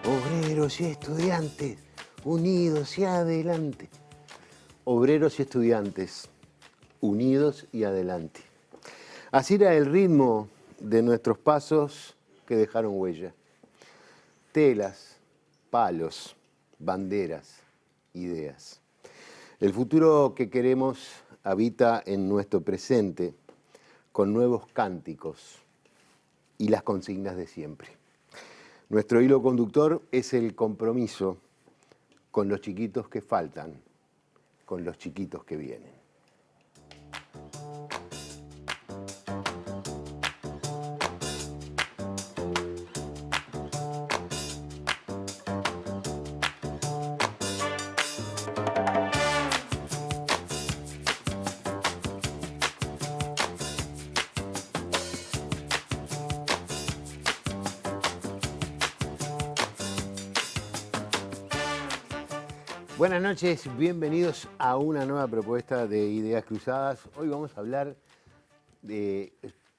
Obreros y estudiantes, unidos y adelante. Obreros y estudiantes, unidos y adelante. Así era el ritmo de nuestros pasos que dejaron huella. Telas, palos, banderas, ideas. El futuro que queremos habita en nuestro presente con nuevos cánticos y las consignas de siempre. Nuestro hilo conductor es el compromiso con los chiquitos que faltan, con los chiquitos que vienen. Buenas noches, bienvenidos a una nueva propuesta de Ideas Cruzadas. Hoy vamos a hablar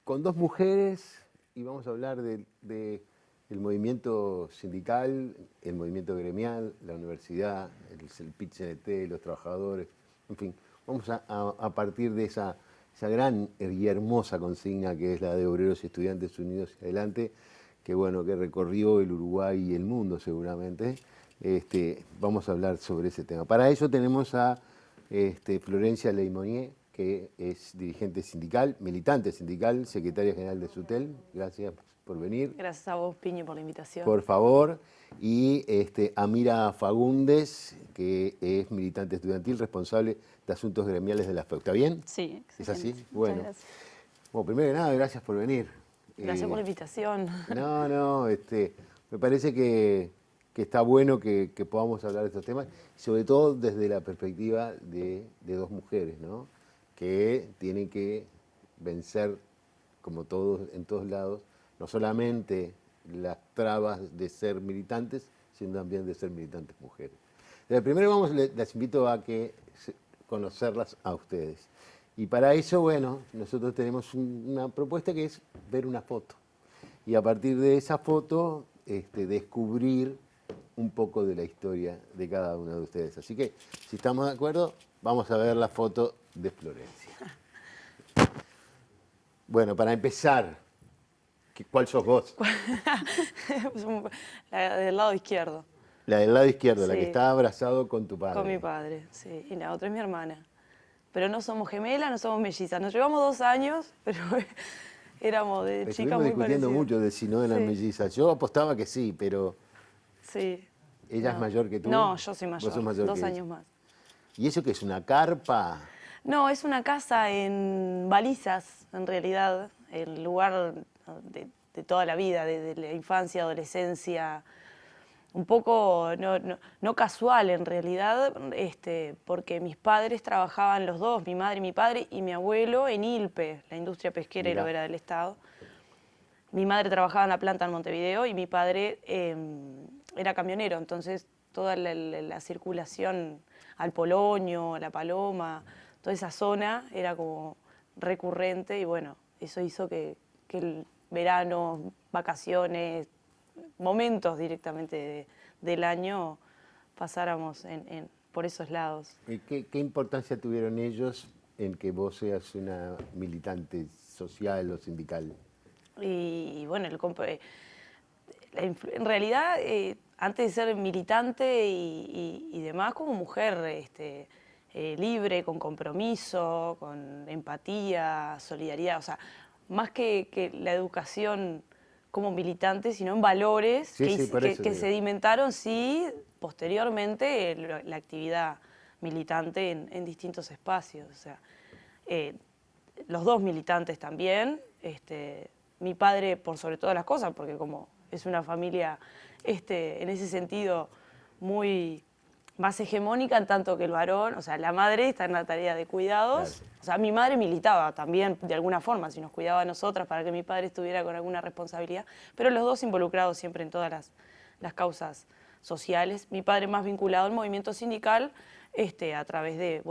con dos mujeres y vamos a hablar del movimiento sindical, el movimiento gremial, la universidad, el PIT-CNT, los trabajadores, en fin. Vamos a partir de esa gran y hermosa consigna que es la de Obreros y Estudiantes Unidos y Adelante, que bueno, que recorrió el Uruguay y el mundo seguramente. Vamos a hablar sobre ese tema. Para eso tenemos a Florencia Leymonier, que es dirigente sindical, militante sindical, secretaria general de SUTEL. Gracias por venir. Gracias a vos, Piñi, por la invitación. Por favor. Y Amira Fagundes, que es militante estudiantil, responsable de asuntos gremiales de la FEU. ¿Está bien? Sí, excelente. ¿Es así? Muchas Bueno. gracias. Bueno, primero que nada, gracias por venir. Gracias por la invitación. No, me parece que está bueno que podamos hablar de estos temas, sobre todo desde la perspectiva de dos mujeres, ¿no? Que tienen que vencer, como todos en todos lados, no solamente las trabas de ser militantes, sino también de ser militantes mujeres. Primero les invito a conocerlas a ustedes. Y para eso, bueno, nosotros tenemos una propuesta que es ver una foto. Y a partir de esa foto, descubrir un poco de la historia de cada uno de ustedes. Así que, si estamos de acuerdo, vamos a ver la foto de Florencia. Bueno, para empezar, ¿cuál sos vos? La del lado izquierdo. La del lado izquierdo, Sí. la que está abrazado con tu padre. Con mi padre, sí. Y la otra es mi hermana. Pero no somos gemelas, no somos mellizas. Nos llevamos 2 años, pero éramos de chicas Estuvimos muy discutiendo parecidas. mucho de si no eran Sí. mellizas. Yo apostaba que sí, pero Sí. ¿ella es No. mayor que tú? No, yo soy mayor. Vos sos mayor 2 que años ella. más. ¿Y eso qué es, una carpa? No, es una casa en Balizas, en realidad, el lugar de toda la vida, de la infancia, adolescencia, un poco no casual en realidad, porque mis padres trabajaban los dos, mi madre y mi padre, y mi abuelo en ILPE, la industria pesquera y Mirá. lobera del Estado. Mi madre trabajaba en la planta en Montevideo y mi padre era camionero, entonces toda la circulación al Polonio, La Paloma, toda esa zona era como recurrente y bueno, eso hizo que el verano, vacaciones, momentos directamente del año pasáramos por esos lados. ¿Y qué importancia tuvieron ellos en que vos seas una militante social o sindical? Y bueno, en realidad, antes de ser militante y demás, como mujer libre, con compromiso, con empatía, solidaridad, o sea, más que la educación como militante, sino en valores Sí, por eso que digo. sedimentaron, sí, posteriormente, la actividad militante en distintos espacios. O sea, los dos militantes también, mi padre por sobre todas las cosas, porque como es una familia en ese sentido muy más hegemónica en tanto que el varón, o sea, la madre está en la tarea de cuidados, Claro. o sea, mi madre militaba también de alguna forma, si nos cuidaba a nosotras para que mi padre estuviera con alguna responsabilidad, pero los dos involucrados siempre en todas las causas sociales, mi padre más vinculado al movimiento sindical, a través de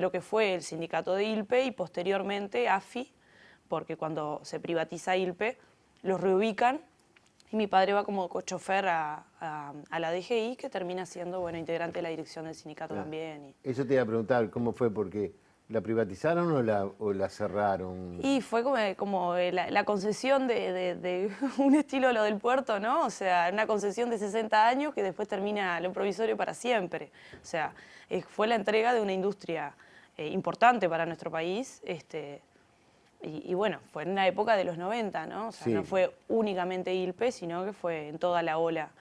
lo que fue el sindicato de ILPE y posteriormente AFI, porque cuando se privatiza ILPE, los reubican Y mi padre va como cochofer a la DGI, que termina siendo, bueno, integrante de la dirección del sindicato también. Eso te iba a preguntar, ¿cómo fue? Porque ¿la privatizaron o la cerraron? Y fue como la concesión de un estilo lo del puerto, ¿no? O sea, una concesión de 60 años que después termina lo provisorio para siempre. O sea, fue la entrega de una industria importante para nuestro país. Y bueno, fue en la época de los 90, ¿no? O sea, Sí. no fue únicamente ILPE, sino que fue en toda la ola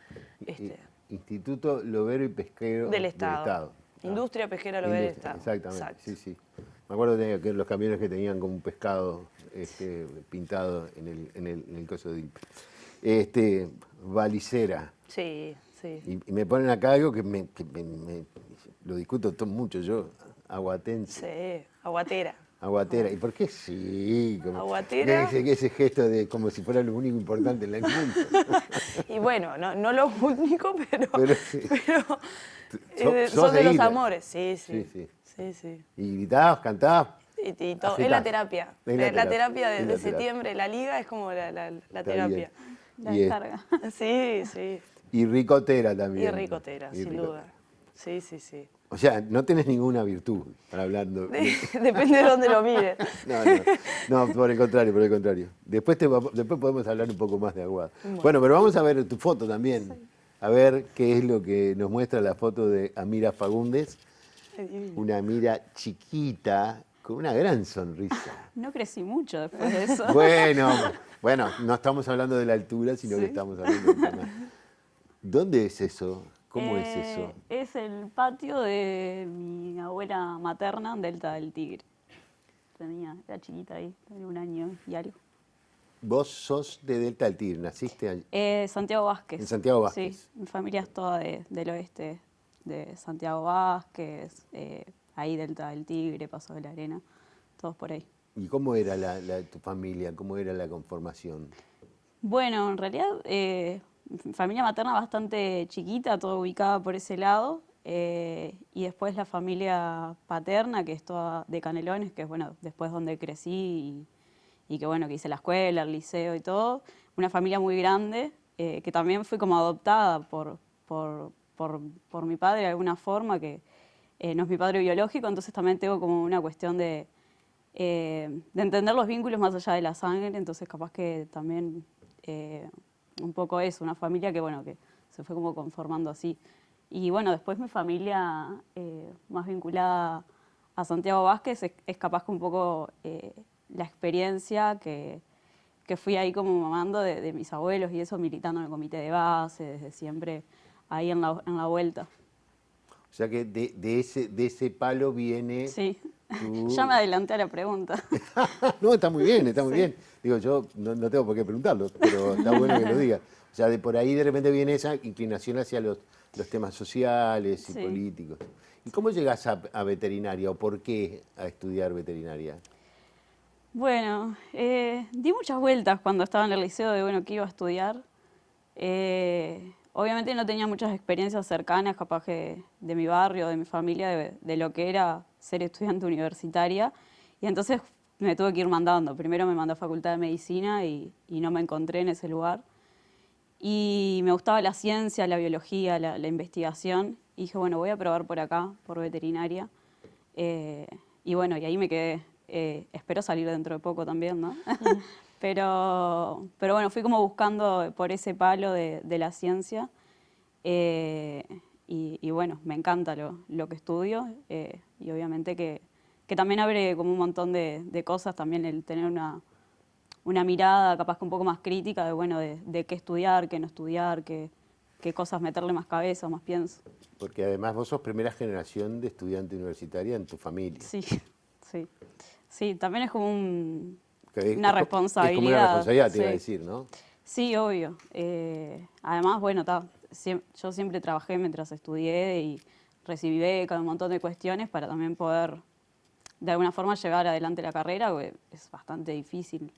Instituto Lobero y Pesquero del Estado. Ah. Industria Pesquera Lobero del Estado. Exactamente, Exacto. sí, sí. Me acuerdo que los camiones que tenían como un pescado pintado en el coso de ILPE. Valicera. Sí, sí. Y me ponen acá algo que lo discuto mucho yo, aguatense. Sí, aguatera. Aguatera. ¿Y por qué sí? Aguatera. Ese gesto de como si fuera lo único importante en el mundo. Y bueno, no lo único, Pero sí. Sos son de los ídolo. amores, sí. Sí. ¿Y gritabas, cantabas? Y todo. Agitás. Es la terapia. Es La terapia es de la septiembre, la liga es como la Está terapia. La bien. descarga. Sí. Y ricotera también. Y ricotera, sin duda. Sí. O sea, no tenés ninguna virtud para hablando. Depende de dónde lo mires. No, por el contrario. Después podemos hablar un poco más de Aguada. Bueno, pero vamos a ver tu foto también. Sí. A ver qué es lo que nos muestra la foto de Amira Fagundes. Una Amira chiquita, con una gran sonrisa. No crecí mucho después de eso. Bueno, no estamos hablando de la altura, sino que estamos hablando del tamaño. ¿Dónde es eso? ¿Cómo es eso? Es el patio de mi abuela materna en Delta del Tigre. Era chiquita ahí, tenía 1 año y algo. Vos sos de Delta del Tigre, ¿naciste allí? Santiago Vázquez. En Santiago Vázquez. Sí, mi familia es toda del oeste, de Santiago Vázquez, ahí Delta del Tigre, Paso de la Arena, todos por ahí. ¿Y cómo era tu familia? ¿Cómo era la conformación? Bueno, en realidad, familia materna bastante chiquita, todo ubicada por ese lado. Y después la familia paterna, que es toda de Canelones, que es, bueno, después donde crecí y que, bueno, que hice la escuela, el liceo y todo. Una familia muy grande, que también fui como adoptada por mi padre de alguna forma, que no es mi padre biológico, entonces también tengo como una cuestión de entender los vínculos más allá de la sangre, entonces capaz que también un poco eso, una familia que, bueno, que se fue como conformando así. Y bueno, después mi familia más vinculada a Santiago Vázquez es capaz que un poco la experiencia que fui ahí como mamando de mis abuelos y eso, militando en el comité de base, desde siempre ahí en la vuelta. O sea que de ese palo viene... Sí, ya me adelanté a la pregunta. No, está muy bien, está muy bien. Digo, yo no tengo por qué preguntarlo, pero está bueno que lo diga. O sea, de por ahí de repente viene esa inclinación hacia los temas sociales y políticos. ¿Y cómo llegas a veterinaria o por qué a estudiar veterinaria? Bueno, di muchas vueltas cuando estaba en el liceo de, bueno, qué iba a estudiar. Obviamente no tenía muchas experiencias cercanas, capaz que de mi barrio, de mi familia, de lo que era ser estudiante universitaria. Y entonces me tuve que ir mandando. Primero me mandé a Facultad de Medicina y no me encontré en ese lugar. Y me gustaba la ciencia, la biología, la investigación. Y dije, bueno, voy a probar por acá, por veterinaria. Y bueno, y ahí me quedé. Espero salir dentro de poco también, ¿no? Pero bueno, fui como buscando por ese palo de la ciencia. Y bueno, me encanta lo que estudio. Y obviamente que también abre como un montón de cosas, también el tener una mirada capaz que un poco más crítica de, bueno, de qué estudiar, qué no estudiar, qué cosas meterle más cabeza, más pienso. Porque además vos sos primera generación de estudiante universitaria en tu familia. Sí, también es como una responsabilidad. Es como una responsabilidad, te sí. iba a decir, ¿no? Sí, obvio. Además, bueno, yo siempre trabajé mientras estudié y recibí beca, un montón de cuestiones para también poder, de alguna forma, llevar adelante la carrera, porque es bastante difícil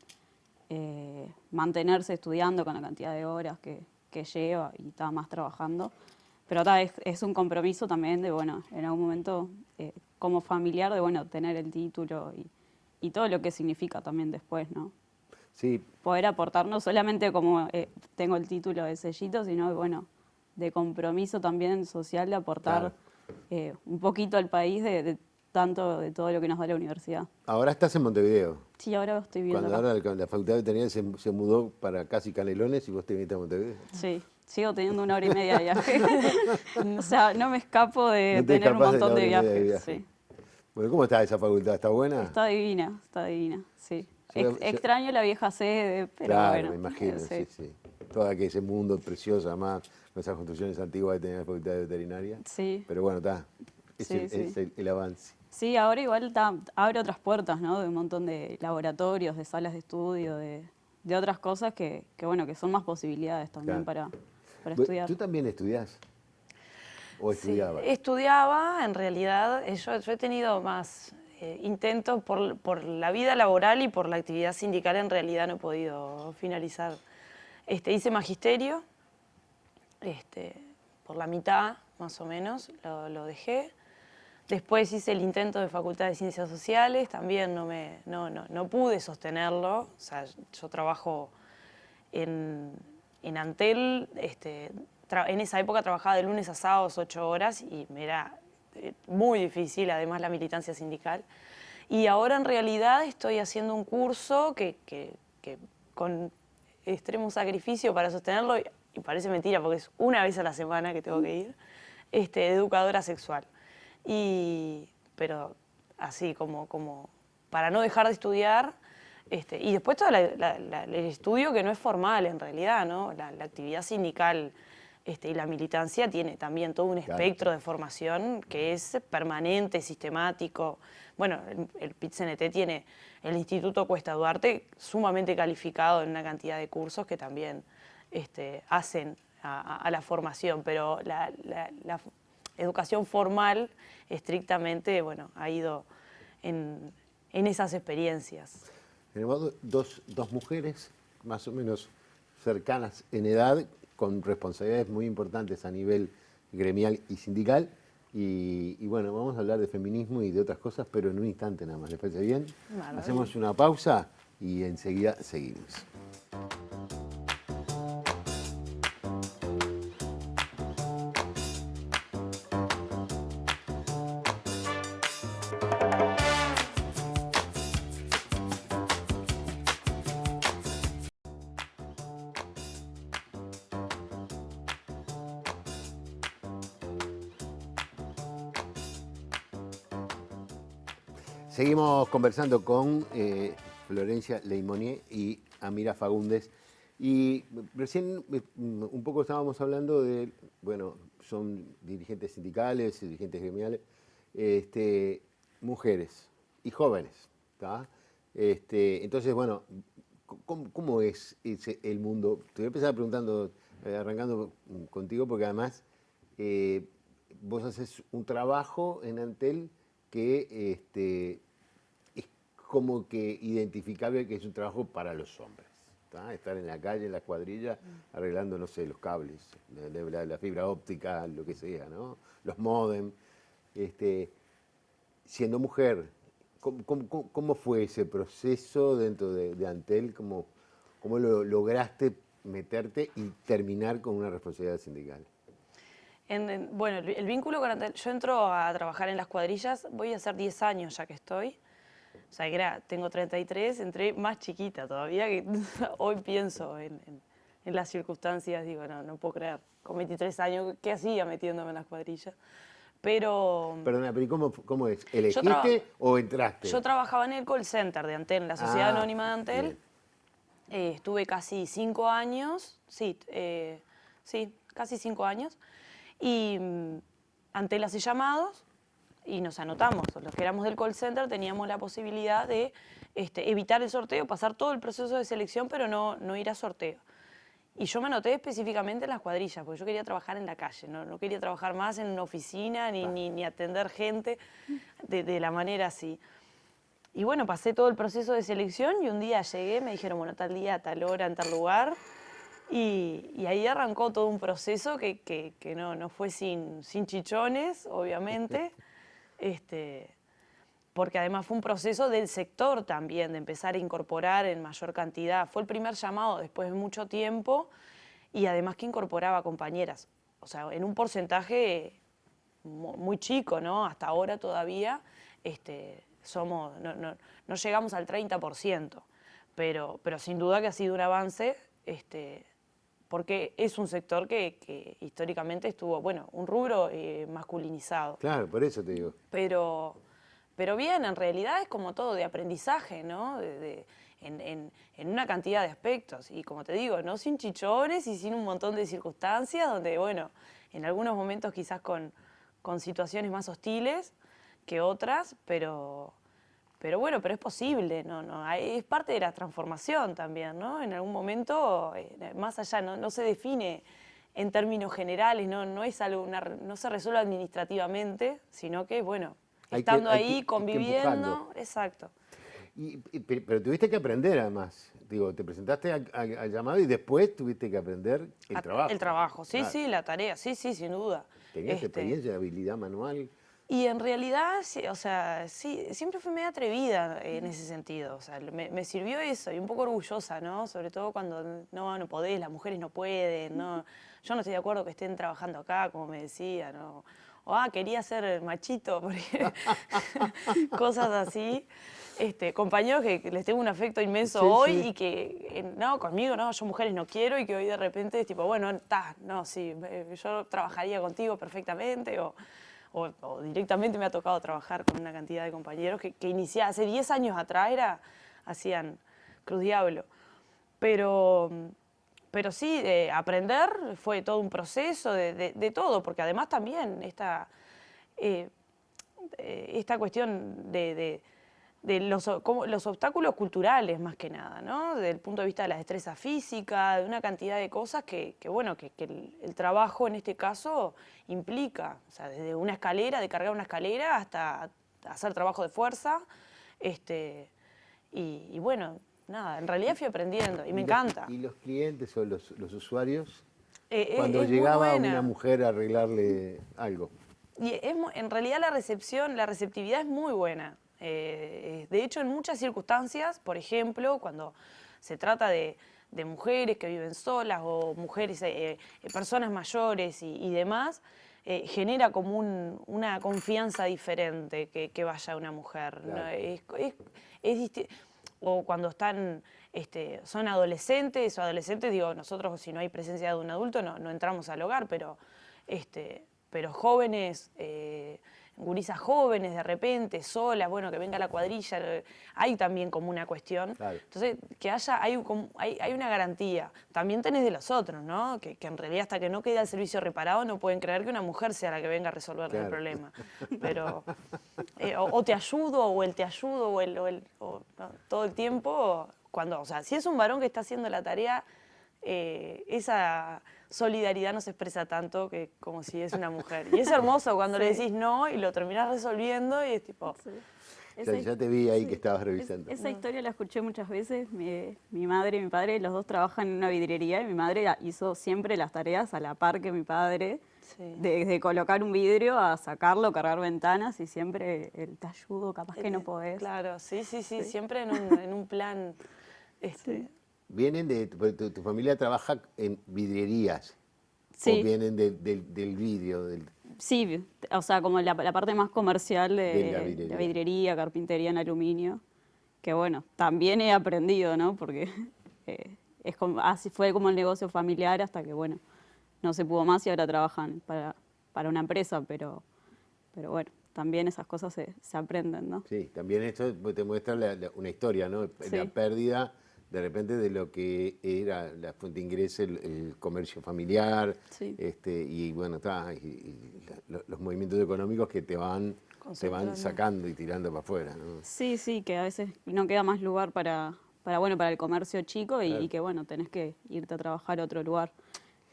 mantenerse estudiando con la cantidad de horas que lleva y está más trabajando. Pero es un compromiso también de, bueno, en algún momento, como familiar, de, bueno, tener el título y todo lo que significa también después, ¿no? Sí, poder aportar, no solamente como tengo el título de sellito, sino bueno, de compromiso también social de aportar un poquito al país de tanto de todo lo que nos da la universidad. ahora estás en Montevideo. Sí, ahora estoy viviendo Cuando acá. ahora la Facultad de Veterinaria se mudó para casi Canelones y vos te viniste a Montevideo. Sí, sigo teniendo 1 hora y media de viaje. O sea, no me escapo de No te tener un escapás de la montón hora de y media de viajes. viaje. Sí. Bueno, ¿cómo está esa facultad? ¿Está buena? Está divina, sí. Yo- Extraño la vieja sede, pero claro, bueno. me imagino, sí. sí. Todo ese mundo precioso, además, con esas construcciones antiguas que tenía la Facultad de Veterinaria. Sí, Pero bueno, está. Es, sí, el, sí. es el avance. Sí, ahora igual abre otras puertas, ¿no? De un montón de laboratorios, de salas de estudio, de otras cosas bueno, que son más posibilidades también Claro. para estudiar. ¿Tú también estudiás? ¿O Sí, estudiabas? estudiaba, en realidad, yo he tenido más intentos por la vida laboral y por la actividad sindical, en realidad no he podido finalizar. Hice magisterio, por la mitad, más o menos, lo dejé. Después hice el intento de Facultad de Ciencias Sociales, también no pude sostenerlo. O sea, yo trabajo en Antel, en esa época trabajaba de lunes a sábados 8 horas y me era muy difícil, además la militancia sindical. Y ahora en realidad estoy haciendo un curso que con extremo sacrificio para sostenerlo, y parece mentira porque es una vez a la semana que tengo que ir, educadora sexual. Pero así como para no dejar de estudiar, y después todo el estudio que no es formal en realidad, ¿no? La actividad sindical y la militancia tiene también todo un espectro de formación que es permanente, sistemático. Bueno, el PIT-CNT tiene el Instituto Cuesta Duarte sumamente calificado en una cantidad de cursos que también hacen a la formación, pero la educación formal estrictamente, bueno, ha ido en esas experiencias. Tenemos dos mujeres más o menos cercanas en edad, con responsabilidades muy importantes a nivel gremial y sindical. Y bueno, vamos a hablar de feminismo y de otras cosas, pero en un instante nada más. ¿Les parece bien? Maravilla. Hacemos una pausa y enseguida seguimos. Seguimos conversando con Florencia Leimonier y Amira Fagundes. Y recién un poco estábamos hablando de, bueno, son dirigentes sindicales, dirigentes gremiales, mujeres y jóvenes, ¿tá? Entonces, bueno, ¿cómo es el mundo? Te voy a empezar preguntando, arrancando contigo, porque además vos haces un trabajo en Antel que es como que identificable que es un trabajo para los hombres. ¿Tá? Estar en la calle, en las cuadrillas, arreglando, no sé, los cables, la fibra óptica, lo que sea, ¿no? Los módem. Siendo mujer, ¿cómo fue ese proceso dentro de Antel? ¿Cómo lograste meterte y terminar con una responsabilidad sindical? Bueno, el vínculo con Antel, yo entro a trabajar en las cuadrillas, voy a hacer 10 años ya que estoy. O sea, tengo 33, entré más chiquita todavía, que hoy pienso en las circunstancias, digo, no puedo creer. Con 23 años, ¿qué hacía metiéndome en las cuadrillas? Pero Perdona, pero ¿cómo es? ¿Elegiste o entraste? yo trabajaba en el call center de Antel, en la Sociedad Anónima de Antel. Bien. Estuve casi 5 años, casi 5 años. Y Antel hace llamados y nos anotamos. Los que éramos del call center teníamos la posibilidad de evitar el sorteo, pasar todo el proceso de selección, pero no ir a sorteo. Y yo me anoté específicamente en las cuadrillas, porque yo quería trabajar en la calle, no quería trabajar más en una oficina ni atender gente de la manera así. Y bueno, pasé todo el proceso de selección y un día llegué, me dijeron, bueno, tal día, tal hora, en tal lugar. Y ahí arrancó todo un proceso que no fue sin chichones, obviamente. porque además fue un proceso del sector también, de empezar a incorporar en mayor cantidad. Fue el primer llamado después de mucho tiempo y además que incorporaba compañeras, o sea, en un porcentaje muy chico, ¿no? Hasta ahora todavía no llegamos al 30%, pero sin duda que ha sido un avance, porque es un sector que históricamente estuvo, bueno, un rubro masculinizado. Claro, por eso te digo. Pero bien, en realidad es como todo de aprendizaje, ¿no? En una cantidad de aspectos. Y como te digo, no sin chichones y sin un montón de circunstancias donde, bueno, en algunos momentos quizás con situaciones más hostiles que otras, pero bueno, pero es posible, es parte de la transformación también, ¿no? En algún momento, más allá, no se define en términos generales, no es algo, no se resuelve administrativamente, sino que, bueno, estando ahí, conviviendo, exacto. Pero tuviste que aprender además. Digo, te presentaste al llamado y después tuviste que aprender el trabajo. El trabajo, sí, Claro. sí, la tarea, sí, sin duda. ¿Tenías experiencia de habilidad manual? Y en realidad, sí, o sea, sí, siempre fui medio atrevida en ese sentido. O sea, me sirvió eso y un poco orgullosa, ¿no? Sobre todo cuando no podés, las mujeres no pueden, ¿no? Yo no estoy de acuerdo que estén trabajando acá, como me decía, ¿no? O, quería ser machito, porque cosas así. Compañeros que les tengo un afecto inmenso hoy y que, no, conmigo, no, yo mujeres no quiero y que hoy de repente es tipo, bueno, no, sí, yo trabajaría contigo perfectamente o directamente me ha tocado trabajar con una cantidad de compañeros que inicié hace 10 años atrás, hacían Cruz Diablo. Pero sí, aprender fue todo un proceso de todo, porque además también esta cuestión de los obstáculos culturales más que nada, ¿no? Desde el punto de vista de la destreza física, de una cantidad de cosas que el trabajo en este caso implica, o sea, desde una escalera, de cargar una escalera hasta hacer trabajo de fuerza, y bueno, nada, en realidad fui aprendiendo y me encanta. ¿Y los clientes o los usuarios? Es Cuando muy llegaba buena. una mujer a arreglarle algo. Y en realidad la receptividad es muy buena. De hecho, en muchas circunstancias, por ejemplo, cuando se trata de mujeres que viven solas o mujeres, personas mayores y demás, genera como una confianza diferente que vaya una mujer, ¿no? Claro. O cuando son adolescentes digo, nosotros si no hay presencia de un adulto no entramos al hogar, pero jóvenes, gurisas jóvenes de repente, solas, bueno, que venga la cuadrilla, hay también como una cuestión. Claro. Entonces, que hay una garantía. También tenés de los otros, ¿no? Que en realidad hasta que no quede el servicio reparado no pueden creer que una mujer sea la que venga a resolver el problema. Pero, o te ayudo, o él te ayudo, o ¿no? Todo el tiempo, o sea, si es un varón que está haciendo la tarea, esa solidaridad no se expresa tanto como si es una mujer. Y es hermoso cuando le decís no y lo terminás resolviendo y es tipo... Sí. Ya te vi ahí que estabas revisando. Esa historia la escuché muchas veces. Mi madre y mi padre, los dos trabajan en una vidriería y mi madre hizo siempre las tareas a la par que mi padre. Sí. Desde colocar un vidrio a sacarlo, cargar ventanas y siempre el te ayudo, capaz que no podés. Claro, sí, siempre en un plan... Sí. ¿Vienen tu familia trabaja en vidrierías? Sí. ¿O vienen del vidrio? Sí, o sea, como la parte más comercial De de la vidriería, carpintería en aluminio, que bueno, también he aprendido, ¿no? Porque así fue como el negocio familiar hasta que, bueno, no se pudo más y ahora trabajan para una empresa, pero bueno, también esas cosas se aprenden, ¿no? Sí, también esto te muestra una historia, ¿no? Sí. La pérdida de repente de lo que era la fuente de ingreso, el comercio familiar, Sí. Y bueno, los movimientos económicos que te van sacando y tirando para afuera, ¿no? Sí, que a veces no queda más lugar para el comercio chico y Claro. que bueno, tenés que irte a trabajar a otro lugar.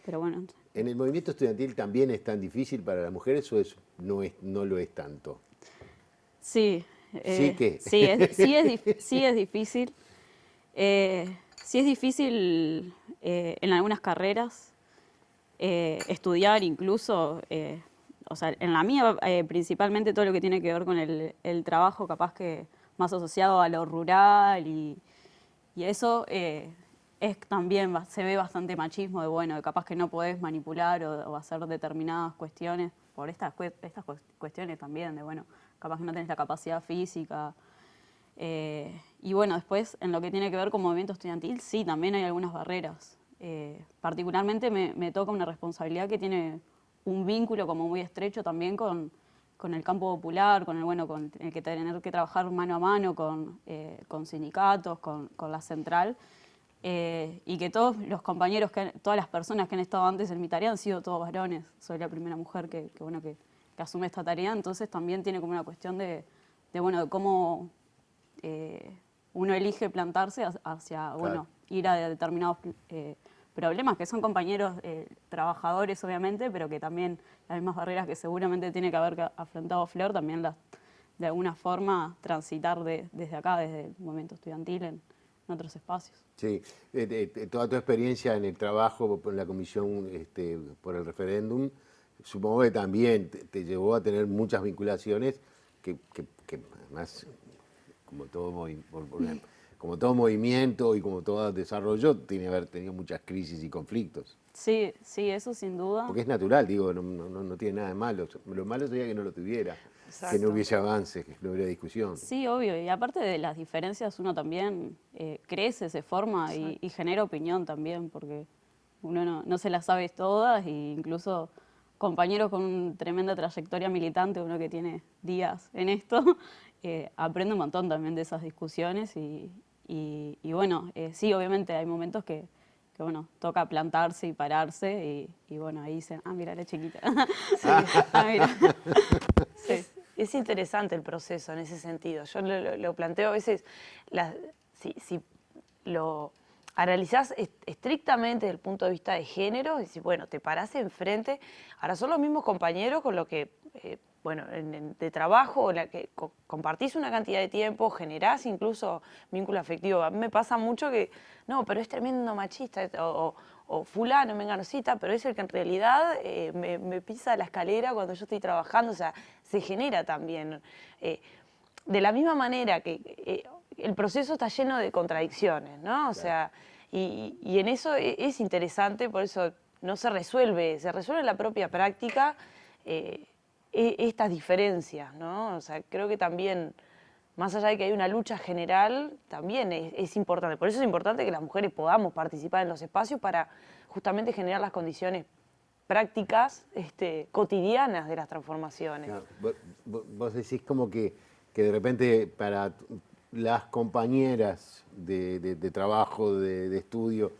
Pero bueno. ¿En el movimiento estudiantil también es tan difícil para las mujeres o no lo es tanto? Sí. ¿Sí qué? Sí es difícil. Sí es difícil en algunas carreras estudiar incluso. o sea, en la mía principalmente todo lo que tiene que ver con el trabajo, capaz que más asociado a lo rural y eso es también, se ve bastante machismo de, bueno, de capaz que no podés manipular o hacer determinadas cuestiones por estas cuestiones también, de, bueno, capaz que no tenés la capacidad física. Y bueno, después en lo que tiene que ver con movimiento estudiantil, sí, también hay algunas barreras. Particularmente me toca una responsabilidad que tiene un vínculo como muy estrecho también con el campo popular, con el que tener que trabajar mano a mano con sindicatos, con la central, y que todos los compañeros, todas las personas que han estado antes en mi tarea han sido todos varones. Soy la primera mujer que asume esta tarea, entonces también tiene como una cuestión de cómo uno elige plantarse hacia, bueno, ir a determinados problemas que son compañeros trabajadores, obviamente, pero que también las mismas barreras que seguramente tiene que haber afrontado Flor, también las de alguna forma transitar desde acá, desde el movimiento estudiantil en otros espacios. Sí, toda tu experiencia en el trabajo en la comisión por el referéndum, supongo que también te llevó a tener muchas vinculaciones que además, como todo movimiento y como todo desarrollo, tiene que haber tenido muchas crisis y conflictos. Sí, sí, eso sin duda. Porque es natural, digo, no tiene nada de malo. Lo malo sería que no lo tuviera, Exacto. que no hubiese avances, que no hubiera discusión. Sí, obvio. Y aparte de las diferencias, uno también crece, se forma y genera opinión también, porque uno no se las sabe todas, e incluso compañeros con tremenda trayectoria militante, uno que tiene días en esto, aprende un montón también de esas discusiones y bueno, sí, obviamente hay momentos que bueno, toca plantarse y pararse y bueno, ahí dicen, mira la chiquita. Sí. Mira. Sí. Es interesante el proceso en ese sentido. Yo lo planteo a veces, si lo analizás estrictamente desde el punto de vista de género, y si, bueno, te parás enfrente, ahora son los mismos compañeros con los que, de trabajo, que compartís una cantidad de tiempo, generás incluso vínculo afectivo. A mí me pasa mucho que, no, pero es tremendo machista, o fulano, menganocita, pero es el que en realidad me pisa la escalera cuando yo estoy trabajando, o sea, se genera también. De la misma manera que el proceso está lleno de contradicciones, ¿no? O sea, y en eso es interesante, por eso no se resuelve en la propia práctica estas diferencias, ¿no? O sea, creo que también, más allá de que hay una lucha general, también es importante. Por eso es importante que las mujeres podamos participar en los espacios para justamente generar las condiciones prácticas, cotidianas de las transformaciones. Claro, vos decís como que de repente para las compañeras de trabajo, de estudio,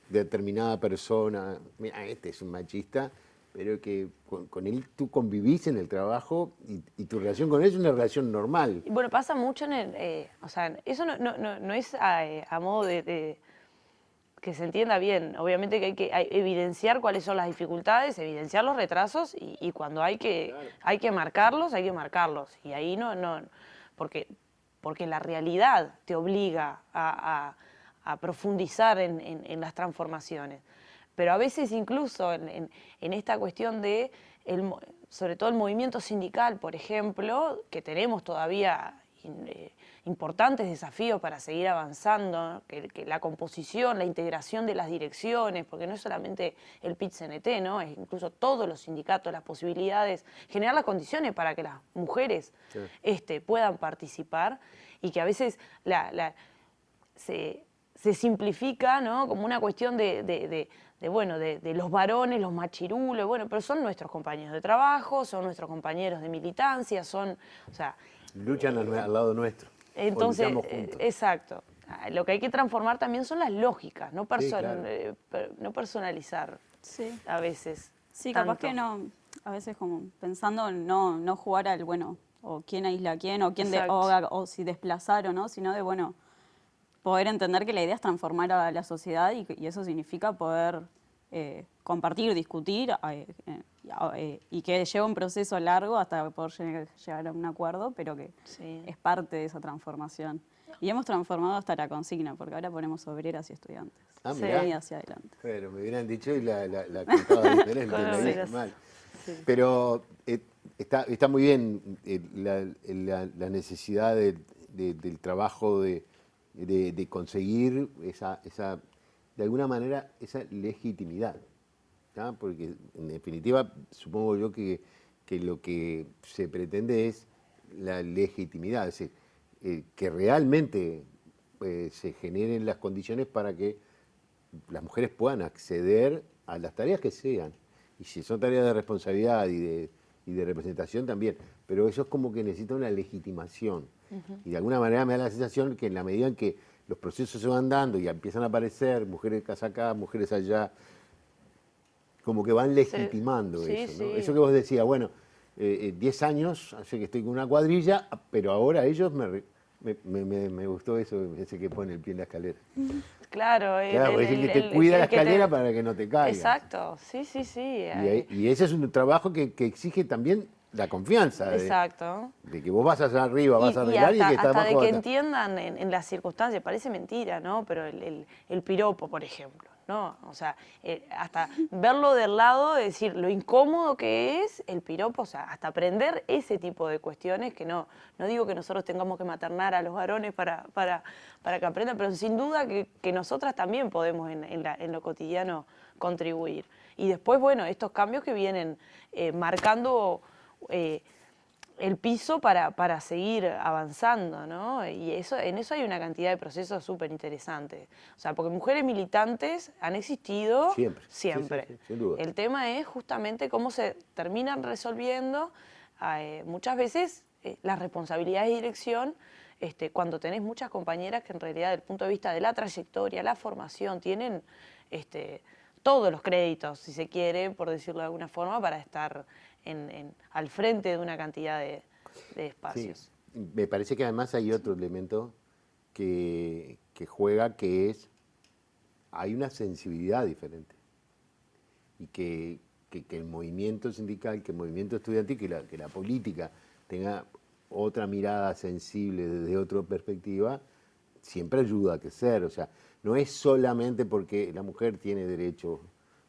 determinada persona, mira, este es un machista, pero que con él tú convivís en el trabajo y tu relación con él es una relación normal. Bueno, pasa mucho o sea, eso no es a modo de que se entienda bien. Obviamente que hay que evidenciar cuáles son las dificultades, evidenciar los retrasos y cuando hay que marcarlos, hay que marcarlos. Y ahí porque la realidad te obliga a profundizar en las transformaciones. Pero a veces incluso en esta cuestión de, sobre todo el movimiento sindical, por ejemplo, que tenemos todavía importantes desafíos para seguir avanzando, que la composición, la integración de las direcciones, porque no es solamente el PIT-CNT, ¿no? Es incluso todos los sindicatos, las posibilidades, generar las condiciones para que las mujeres puedan participar y que a veces se simplifica, ¿no? Como una cuestión de los varones, los machirulos, bueno, pero son nuestros compañeros de trabajo, son nuestros compañeros de militancia, o sea... Luchan al lado nuestro. Entonces, exacto. Lo que hay que transformar también son las lógicas, no personalizar a veces. Sí, tanto. capaz que no, a veces como pensando en no jugar al, bueno, o quién aísla a quién, o quién o si desplazar o no, sino de, bueno, poder entender que la idea es transformar a la sociedad y eso significa poder compartir, discutir y que lleva un proceso largo hasta poder llegar a un acuerdo, pero que es parte de esa transformación. Y hemos transformado hasta la consigna, porque ahora ponemos obreras y estudiantes. Mirá. Y hacia adelante. Pero me hubieran dicho y la contaba diferente, la dije mal. Pero está muy bien la necesidad del trabajo de conseguir de alguna manera esa legitimidad, ¿tá? Porque en definitiva supongo yo que lo que se pretende es la legitimidad, es decir, que realmente se generen las condiciones para que las mujeres puedan acceder a las tareas que sean. Y si son tareas de responsabilidad y de representación también. Pero eso es como que necesita una legitimación. Y de alguna manera me da la sensación que en la medida en que los procesos se van dando y empiezan a aparecer mujeres acá, mujeres allá, como que van legitimando eso, ¿no? Eso que vos decías, bueno, 10 años hace que estoy con una cuadrilla, pero ahora ellos me gustó eso, ese que pone el pie en la escalera. Claro, Es el que te cuida la escalera para que no te caigas. Exacto, sí. Y ese es un trabajo que exige también la confianza. Exacto. De que vos vas allá arriba, vas a arreglar y que estás hasta abajo. de que entiendan en las circunstancias, parece mentira, ¿no? Pero el piropo, por ejemplo, ¿no? O sea, hasta verlo del lado, de decir lo incómodo que es el piropo, o sea, hasta aprender ese tipo de cuestiones que no digo que nosotros tengamos que maternar a los varones para que aprendan, pero sin duda que nosotras también podemos en lo cotidiano contribuir. Y después, bueno, estos cambios que vienen marcando el piso para seguir avanzando, ¿no? Y en eso hay una cantidad de procesos súper interesantes. O sea, porque mujeres militantes han existido siempre. Sí, sin duda. El tema es justamente cómo se terminan resolviendo muchas veces las responsabilidades de dirección cuando tenés muchas compañeras que en realidad desde el punto de vista de la trayectoria, la formación, tienen todos los créditos, si se quiere, por decirlo de alguna forma, para estar al frente de una cantidad de espacios. Sí. Me parece que además hay otro elemento que juega, que es, hay una sensibilidad diferente. Y que el movimiento sindical, que el movimiento estudiantil, que la política tenga otra mirada sensible desde otra perspectiva, siempre ayuda a crecer. O sea, no es solamente porque la mujer tiene derecho.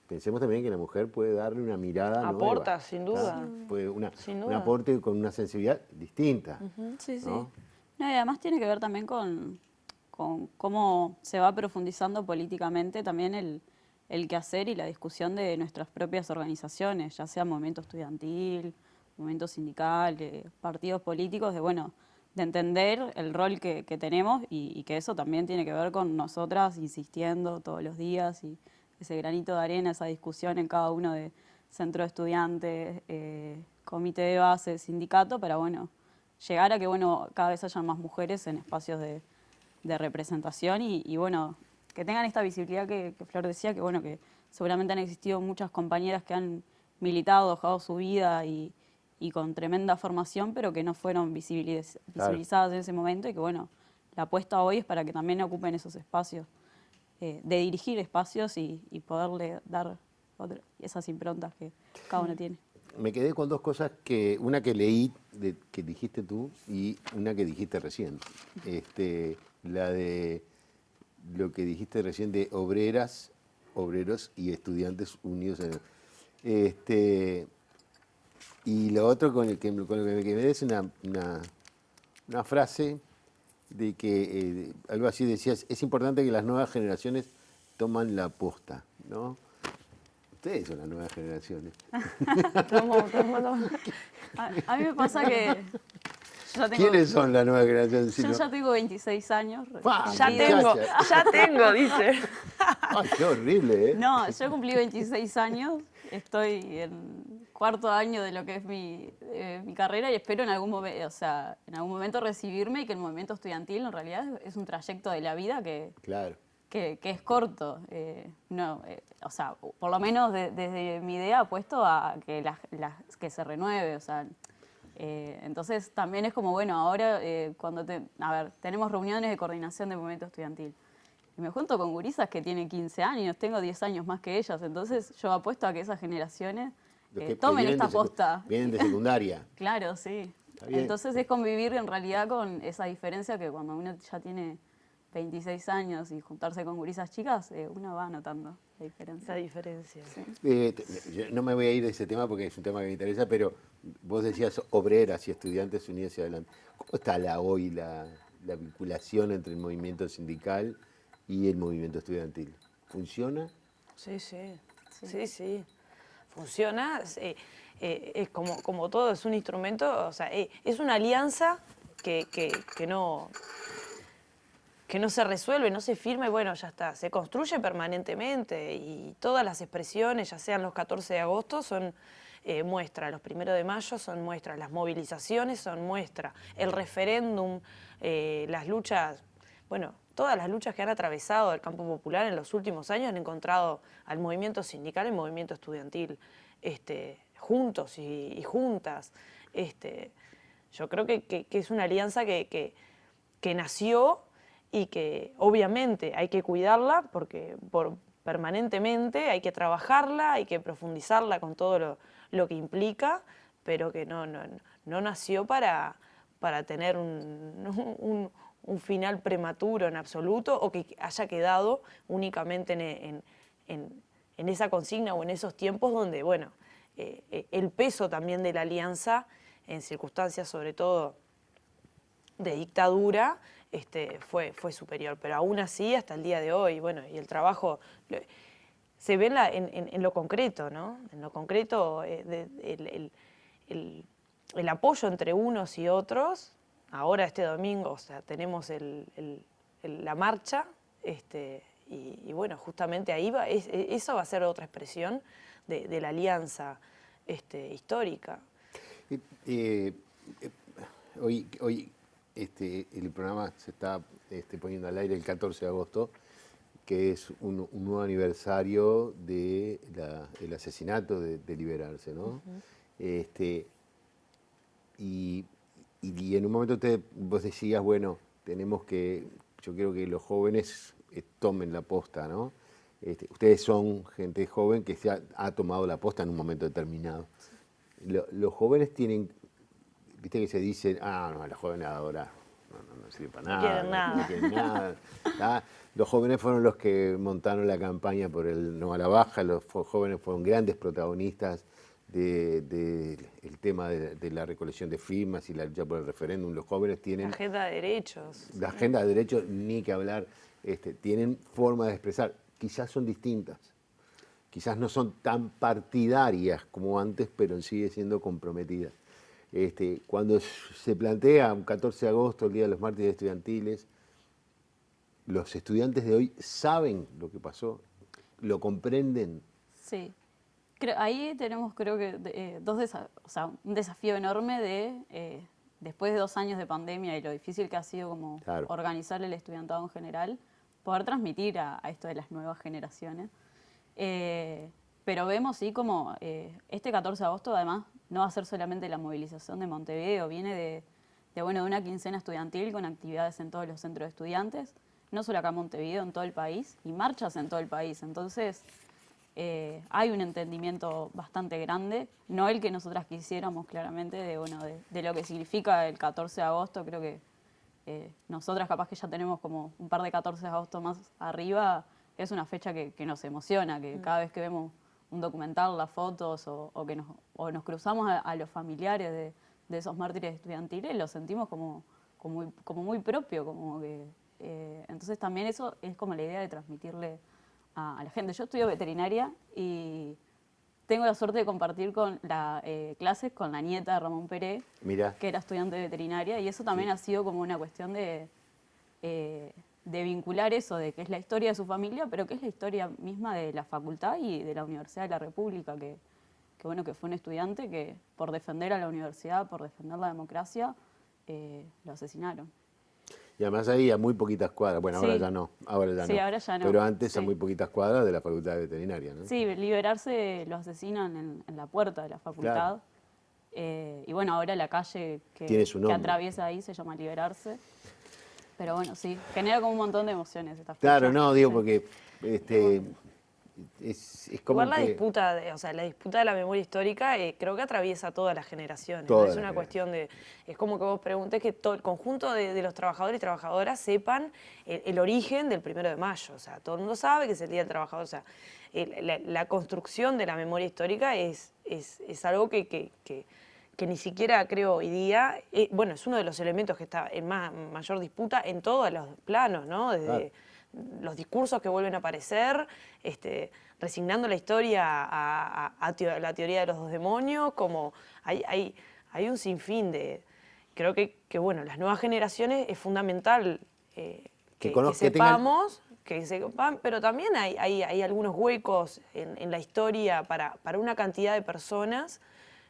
Pensemos también que la mujer puede darle una mirada Aporta, nueva, sin duda. Puede un duda. aporte con una sensibilidad distinta. Sí. ¿No? No, y además tiene que ver también con cómo se va profundizando políticamente también el quehacer y la discusión de nuestras propias organizaciones, ya sea movimiento estudiantil, movimiento sindical, partidos políticos, de entender el rol que tenemos y que eso también tiene que ver con nosotras insistiendo todos los días y ese granito de arena, esa discusión en cada uno de centro de estudiantes, comité de base, sindicato, para llegar a que cada vez hayan más mujeres en espacios de representación y que tengan esta visibilidad que Flor decía, que seguramente han existido muchas compañeras que han militado, dejado su vida y con tremenda formación, pero que no fueron visibilizadas en ese momento y que la apuesta hoy es para que también ocupen esos espacios, de dirigir espacios y poderle dar esas improntas que cada uno tiene. Me quedé con dos cosas, una que leí, que dijiste tú, y una que dijiste recién. La de lo que dijiste recién de obreras, obreros y estudiantes unidos. Y lo otro con lo que me quedé es una frase de que algo así decías, es importante que las nuevas generaciones toman la posta, ¿no? Ustedes son las nuevas generaciones. A mí me pasa que ¿Quiénes son las nuevas generaciones? Yo ya tengo 26 años. Ya tengo, dice. Ay, qué horrible, ¿eh? No, yo cumplí 26 años, estoy en cuarto año de lo que es mi carrera y espero en algún momento recibirme y que el movimiento estudiantil en realidad es un trayecto de la vida que es corto. Por lo menos desde mi idea apuesto a que que se renueve, entonces también es como, ahora cuando tenemos reuniones de coordinación de movimiento estudiantil y me junto con gurisas que tienen 15 años, tengo 10 años más que ellas, entonces yo apuesto a que esas generaciones tomen esta posta. Vienen de secundaria. Claro, sí. Entonces es convivir en realidad con esa diferencia que cuando uno ya tiene 26 años y juntarse con gurisas chicas, uno va notando la diferencia. La diferencia. Sí. Yo no me voy a ir de ese tema porque es un tema que me interesa, pero vos decías obreras y estudiantes unidos hacia adelante. ¿Cómo está hoy la vinculación entre el movimiento sindical y el movimiento estudiantil? ¿Funciona? Sí, sí, sí, sí. Funciona, es como todo, es un instrumento, o sea, es una alianza que no se resuelve, no se firma y bueno, ya está. Se construye permanentemente y todas las expresiones, ya sean los 14 de agosto, son muestra, los 1 de mayo son muestra, las movilizaciones son muestra, el referéndum, las luchas, bueno, todas las luchas que han atravesado el campo popular en los últimos años han encontrado al movimiento sindical y al movimiento estudiantil juntos y juntas. Yo creo que es una alianza que nació y que obviamente hay que cuidarla porque permanentemente hay que trabajarla, hay que profundizarla con todo lo que implica, pero que no nació para tener un final prematuro en absoluto o que haya quedado únicamente en esa consigna o en esos tiempos donde, bueno, el peso también de la alianza en circunstancias sobre todo de dictadura fue superior, pero aún así hasta el día de hoy, bueno, y el trabajo se ve en lo concreto, ¿no? En lo concreto, el apoyo entre unos y otros. Ahora este domingo, o sea, tenemos la marcha, y bueno, justamente ahí eso va a ser otra expresión de la alianza histórica. Hoy el programa se está poniendo al aire el 14 de agosto, que es un nuevo aniversario del asesinato de Liberarse, ¿no? Y en un momento vos decías, bueno, yo quiero que los jóvenes tomen la posta, ¿no? Ustedes son gente joven que ha tomado la posta en un momento determinado. Los jóvenes tienen, viste que se dicen, no, los jóvenes ahora no sirven para nada. No quieren nada. ¿Ah? Los jóvenes fueron los que montaron la campaña por el no a la baja, los jóvenes fueron grandes protagonistas del tema de la recolección de firmas y la lucha por el referéndum. Los jóvenes tienen... La agenda de derechos. La agenda de derechos, ni que hablar, tienen forma de expresar. Quizás son distintas, quizás no son tan partidarias como antes, pero sigue siendo comprometidas. Cuando se plantea un 14 de agosto, el Día de los Mártires Estudiantiles, los estudiantes de hoy saben lo que pasó, lo comprenden. Sí. Ahí tenemos, creo que, un desafío enorme después de 2 años de pandemia y lo difícil que ha sido como organizar el estudiantado en general, poder transmitir a esto de las nuevas generaciones. Pero vemos, sí, como este 14 de agosto, además, no va a ser solamente la movilización de Montevideo, viene de una quincena estudiantil con actividades en todos los centros de estudiantes, no solo acá en Montevideo, en todo el país, y marchas en todo el país. Entonces, hay un entendimiento bastante grande, no el que nosotras quisiéramos claramente, de lo que significa el 14 de agosto. Creo que nosotras capaz que ya tenemos como un par de 14 de agosto más arriba, es una fecha que nos emociona, que cada vez que vemos un documental, las fotos, o nos cruzamos a los familiares de esos mártires estudiantiles, lo sentimos como muy propio, como que entonces también eso es como la idea de transmitirle a la gente. Yo estudio veterinaria y tengo la suerte de compartir clases con la nieta de Ramón Peré, que era estudiante de veterinaria, y eso también ha sido como una cuestión de vincular eso, de que es la historia de su familia, pero que es la historia misma de la facultad y de la Universidad de la República, que fue un estudiante que por defender a la universidad, por defender la democracia, lo asesinaron. Y además ahí a muy poquitas cuadras, bueno, ahora ya no, ahora ya no. Pero antes a muy poquitas cuadras de la Facultad de Veterinaria, ¿no? Sí, Liberarse lo asesinan en la puerta de la facultad. Y bueno, ahora la calle que atraviesa ahí se llama Liberarse. Pero bueno, sí, genera como un montón de emociones esta fecha. Claro, no, digo porque es como Igual la que disputa, o sea, la disputa de la memoria histórica creo que atraviesa todas las generaciones. ¿no? Todas Es las una generaciones. cuestión de, es como que vos preguntes que todo el conjunto de los trabajadores y trabajadoras sepan el origen del 1 de mayo. O sea, todo el mundo sabe que es el Día del Trabajador. O sea, la construcción de la memoria histórica es algo que ni siquiera creo hoy día, bueno, es uno de los elementos que está en mayor disputa en todos los planos, ¿no? Desde los discursos que vuelven a aparecer, resignando la historia a la teoría de los dos demonios, como hay un sinfín de... Creo que, bueno, las nuevas generaciones es fundamental que que tengan... sepamos, que sepan, pero también hay algunos huecos en la historia para una cantidad de personas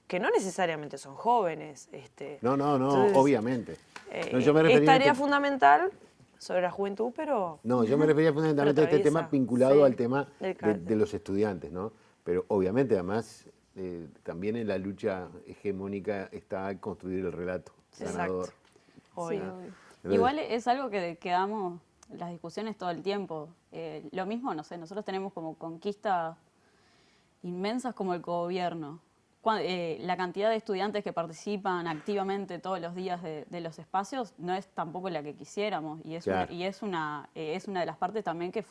que no necesariamente son jóvenes. No, Entonces, obviamente. No, yo me refería es a tarea fundamental sobre la juventud, pero... No, yo me refería fundamentalmente a este tema atraviesa, vinculado sí, al tema del de carácter. los estudiantes, ¿no? Pero obviamente además también en la lucha hegemónica está construir el relato ganador. Exacto. Sí, Obvio. obvio. Entonces- Igual es algo que damos las discusiones todo el tiempo. Lo mismo, no sé, nosotros tenemos como conquistas inmensas como el cogobierno. La cantidad de estudiantes que participan activamente todos los días de los espacios no es tampoco la que quisiéramos y es, Claro. es una de las partes también que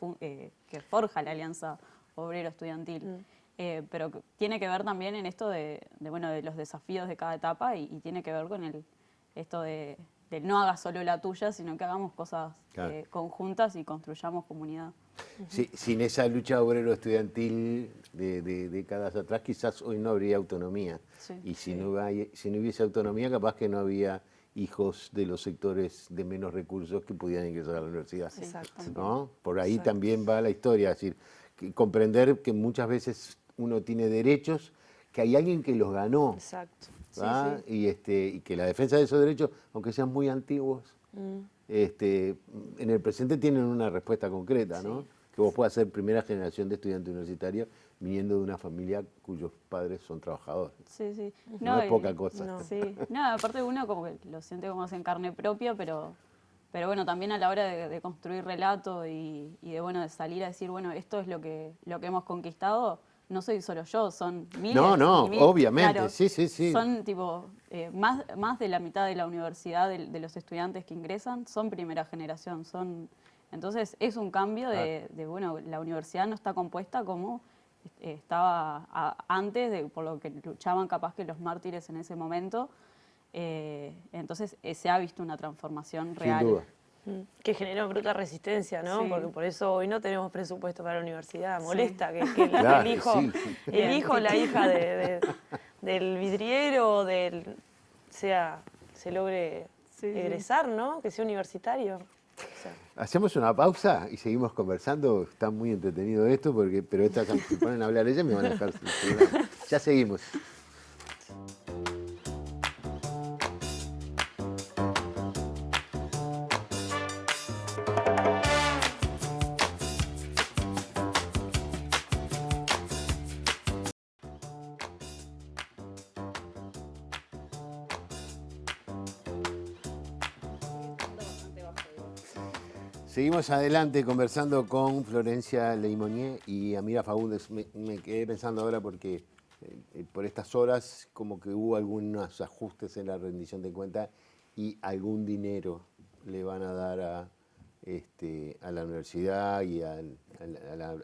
forja la Alianza Obrero Estudiantil. Pero tiene que ver también en esto bueno, de los desafíos de cada etapa y tiene que ver con esto de no hagas solo la tuya, sino que hagamos cosas Claro. conjuntas y construyamos comunidad. Sí, sin esa lucha obrero-estudiantil de décadas atrás, quizás hoy no habría autonomía. Sí. Y si no hubiese autonomía, capaz que no había hijos de los sectores de menos recursos que pudieran ingresar a la universidad. Exacto. ¿No? Por ahí Exacto. también va la historia, es decir, comprender que muchas veces uno tiene derechos, que hay alguien que los ganó. Exacto. Sí, ¿va? sí. Y que la defensa de esos derechos, aunque sean muy antiguos, en el presente tienen una respuesta concreta, ¿no? Que vos puedas ser primera generación de estudiante universitario viniendo de una familia cuyos padres son trabajadores. Sí, sí. No es y- poca cosa. no. Sí, no, aparte uno como que lo siente como en carne propia, pero bueno, también a la hora de construir relato y bueno, de salir a decir, bueno, esto es lo que hemos conquistado, no soy solo yo, son miles. No, y miles. obviamente, Claro, sí. Son tipo, más de la mitad de la universidad, de los estudiantes que ingresan, son primera generación, entonces es un cambio bueno, la universidad no está compuesta como estaba antes, por lo que luchaban capaz que los mártires en ese momento. Entonces se ha visto una transformación real. Sin duda. Que generó bruta resistencia, ¿no? Sí. Porque por eso hoy no tenemos presupuesto para la universidad. Sí. Molesta que Claro, el hijo, sí. el hijo o la hija del vidriero se logre Sí, sí. egresar, ¿no? Que sea universitario. O sea, Hacemos una pausa y seguimos conversando. Está muy entretenido esto, pero estas se ponen a hablar ellas me van a dejar sin programa. Ya seguimos. Seguimos adelante conversando con Florencia Leimonier y Amira Faúndez. Me quedé pensando ahora porque por estas horas como que hubo algunos ajustes en la rendición de cuentas y algún dinero le van a dar a la universidad y a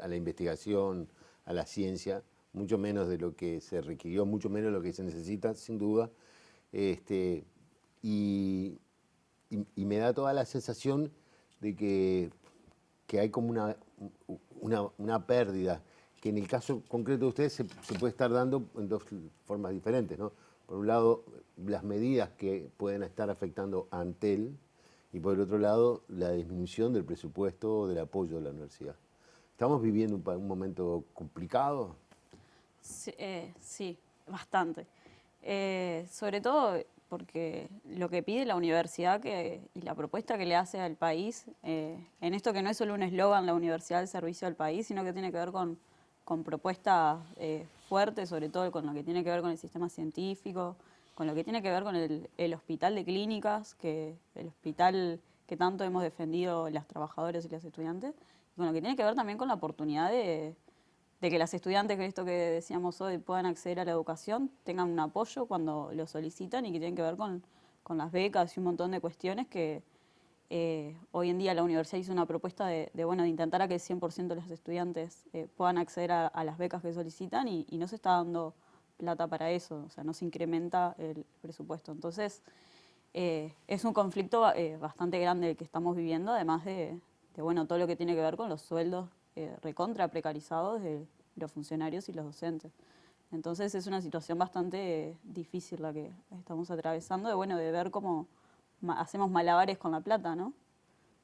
la investigación, a la ciencia, mucho menos de lo que se requirió, mucho menos de lo que se necesita, sin duda. Y me da toda la sensación de que hay como una pérdida, que en el caso concreto de ustedes se puede estar dando en dos formas diferentes, ¿no? Por un lado, las medidas que pueden estar afectando a Antel, y por el otro lado, la disminución del presupuesto del apoyo de la universidad. ¿Estamos viviendo un momento complicado? Sí, bastante. Sobre todo porque lo que pide la universidad y la propuesta que le hace al país, en esto que no es solo un eslogan, la universidad al servicio del país, sino que tiene que ver con propuestas fuertes, sobre todo con lo que tiene que ver con el sistema científico, con lo que tiene que ver con el hospital de clínicas, el hospital que tanto hemos defendido las trabajadoras y los estudiantes, y con lo que tiene que ver también con la oportunidad de de que las estudiantes, que esto que decíamos hoy, puedan acceder a la educación, tengan un apoyo cuando lo solicitan y que tienen que ver con las becas y un montón de cuestiones que hoy en día la universidad hizo una propuesta de intentar a que el 100% de los estudiantes puedan acceder a las becas que solicitan y no se está dando plata para eso, o sea, no se incrementa el presupuesto. Entonces, es un conflicto bastante grande el que estamos viviendo, además de todo lo que tiene que ver con los sueldos recontra precarizados de los funcionarios y los docentes. Entonces es una situación bastante difícil la que estamos atravesando, de ver cómo hacemos malabares con la plata, ¿no?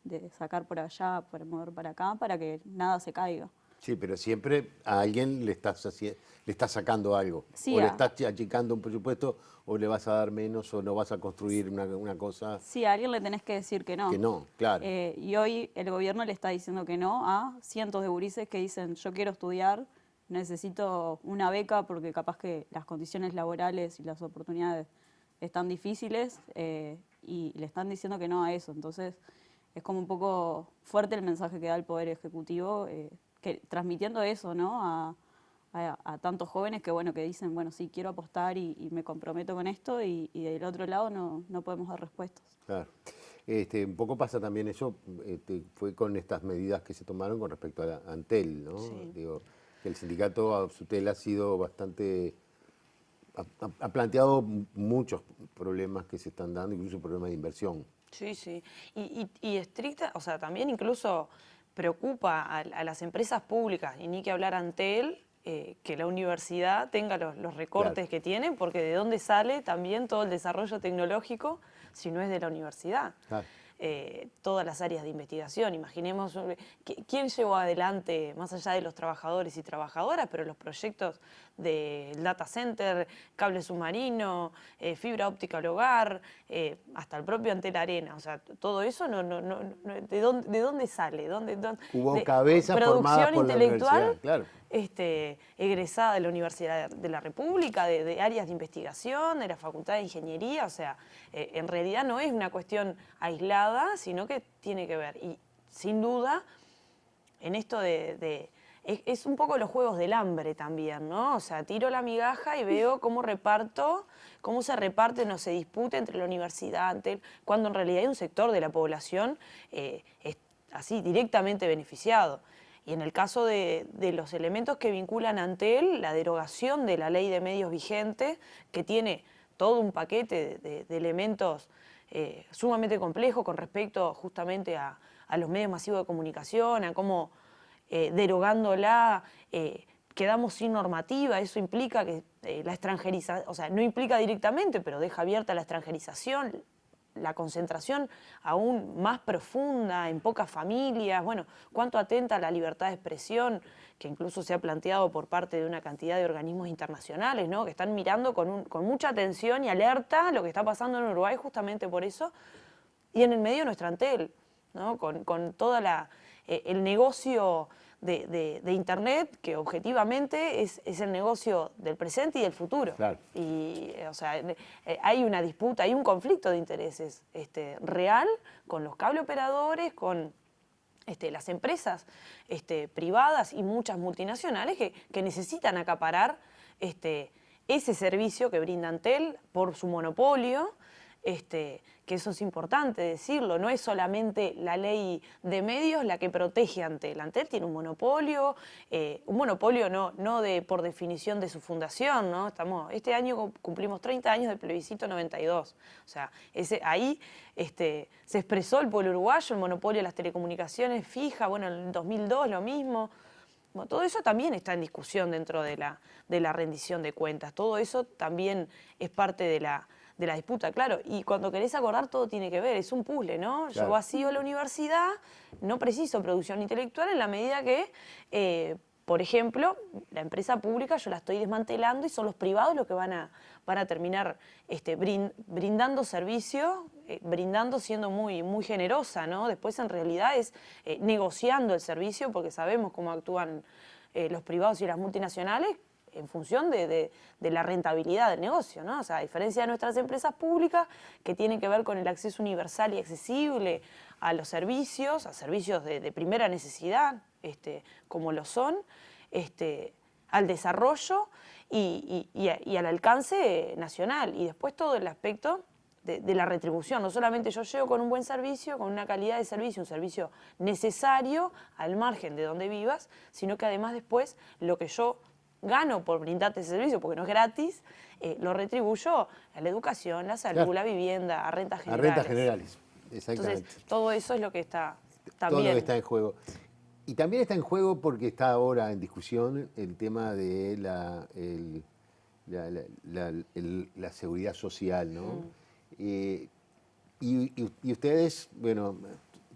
De sacar por allá, por mover para acá, para que nada se caiga. Sí, pero siempre a alguien le estás sacando algo. Sí, o le estás achicando un presupuesto, o le vas a dar menos, o no vas a construir una cosa. Sí, a alguien le tenés que decir que no. Que no, claro. Y hoy el gobierno le está diciendo que no a cientos de gurises que dicen, yo quiero estudiar, necesito una beca porque capaz que las condiciones laborales y las oportunidades están difíciles y le están diciendo que no a eso. Entonces es como un poco fuerte el mensaje que da el Poder Ejecutivo, transmitiendo eso, ¿no? A tantos jóvenes que dicen, sí, quiero apostar y me comprometo con esto, y del otro lado no podemos dar respuestas. Claro. Un poco pasa también eso, fue con estas medidas que se tomaron con respecto a Antel, ¿no? Sí. Digo, que el sindicato Absutel ha sido bastante, ha planteado muchos problemas que se están dando, incluso problemas de inversión. Sí, sí. Y estricta, o sea, también incluso preocupa a las empresas públicas, y ni que hablar Antel, que la universidad tenga los recortes Claro. que tiene, porque de dónde sale también todo el desarrollo tecnológico si no es de la universidad. Claro. Todas las áreas de investigación. Imaginemos quién llevó adelante, más allá de los trabajadores y trabajadoras, pero los proyectos del data center, cable submarino, fibra óptica al hogar, hasta el propio Antel Arena. O sea, todo eso, ¿de dónde sale? Hubo cabezas formadas por la universidad, claro. Egresada de la Universidad de la República, de áreas de investigación, de la Facultad de Ingeniería. O sea, en realidad no es una cuestión aislada, sino que tiene que ver. Y sin duda, en esto es un poco los juegos del hambre también, ¿no? O sea, tiro la migaja y veo cómo se reparte, no se disputa entre la universidad, cuando en realidad hay un sector de la población así directamente beneficiado. Y en el caso de los elementos que vinculan a Antel, la derogación de la ley de medios vigente, que tiene todo un paquete de elementos sumamente complejos con respecto justamente a los medios masivos de comunicación, a cómo derogándola quedamos sin normativa. Eso implica que la extranjerización, o sea, no implica directamente, pero deja abierta la extranjerización, la concentración aún más profunda en pocas familias. Bueno, cuánto atenta a la libertad de expresión, que incluso se ha planteado por parte de una cantidad de organismos internacionales, ¿no? Que están mirando con mucha atención y alerta lo que está pasando en Uruguay justamente por eso. Y en el medio nuestra Antel, ¿no? Con todo el negocio de Internet, que objetivamente es el negocio del presente y del futuro. Claro. Y, o sea, hay una disputa, hay un conflicto de intereses real con los cable operadores, con las empresas privadas y muchas multinacionales que necesitan acaparar ese servicio que brinda Antel por su monopolio. Que eso es importante decirlo, no es solamente la ley de medios la que protege a Antel. Antel tiene un monopolio no por definición de su fundación, ¿no? Este año cumplimos 30 años del plebiscito 92. O sea, ahí se expresó el pueblo uruguayo, el monopolio de las telecomunicaciones fija, bueno, en el 2002 lo mismo. Bueno, todo eso también está en discusión dentro de la rendición de cuentas. Todo eso también es parte de la disputa, claro. Y cuando querés acordar, todo tiene que ver, es un puzzle, ¿no? Claro. Yo vacío la universidad, no preciso producción intelectual en la medida que, por ejemplo, la empresa pública yo la estoy desmantelando y son los privados los que van a terminar brindando servicio, siendo muy, muy generosa, ¿no? Después en realidad es negociando el servicio, porque sabemos cómo actúan los privados y las multinacionales, en función de la rentabilidad del negocio, ¿no? O sea, a diferencia de nuestras empresas públicas, que tienen que ver con el acceso universal y accesible a los servicios, a servicios de primera necesidad, como lo son, al desarrollo y al alcance nacional. Y después todo el aspecto de la retribución. No solamente yo llego con un buen servicio, con una calidad de servicio, un servicio necesario al margen de donde vivas, sino que además después lo que yo gano por brindarte ese servicio, porque no es gratis, lo retribuyo a la educación, la salud, Claro. la vivienda, a rentas A generales. rentas generales, exactamente. Entonces, todo eso es lo que está Todo también. lo que está en juego. Y también está en juego porque está ahora en discusión el tema de la seguridad social, ¿no? Y ustedes, bueno,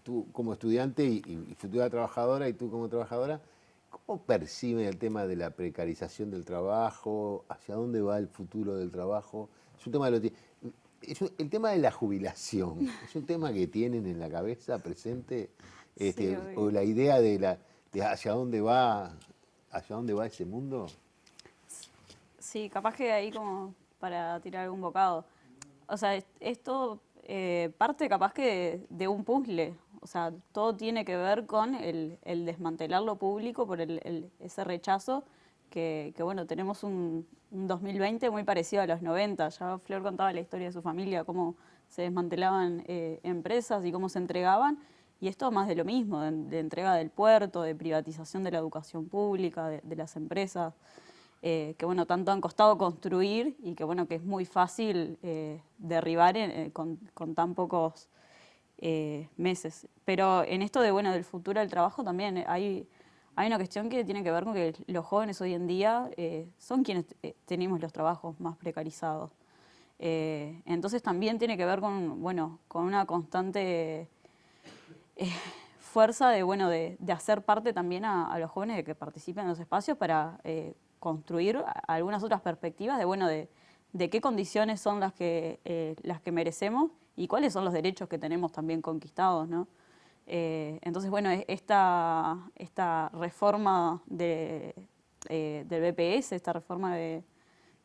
tú como estudiante y futura trabajadora y tú como trabajadora, ¿cómo perciben el tema de la precarización del trabajo? ¿Hacia dónde va el futuro del trabajo? Es un tema el tema de la jubilación, ¿es un tema que tienen en la cabeza presente? Sí, obvio. O la idea de hacia dónde va ese mundo. Sí, capaz que ahí como para tirar algún bocado. O sea, esto parte capaz que de un puzzle. O sea, todo tiene que ver con el desmantelar lo público por ese rechazo que bueno, tenemos un 2020 muy parecido a los 90. Ya Flor contaba la historia de su familia, cómo se desmantelaban empresas y cómo se entregaban. Y esto más de lo mismo, de entrega del puerto, de privatización de la educación pública, de las empresas. Que bueno, tanto han costado construir y que bueno, que es muy fácil derribar con tan pocos meses. Pero en esto de bueno, del futuro del trabajo también hay una cuestión que tiene que ver con que los jóvenes hoy en día son quienes tenemos los trabajos más precarizados. Entonces también tiene que ver con, bueno, con una constante fuerza de hacer parte también a los jóvenes de que participen en los espacios para construir algunas otras perspectivas de, bueno, de qué condiciones son las que merecemos y cuáles son los derechos que tenemos también conquistados, ¿no? Entonces, bueno, esta reforma del BPS, esta reforma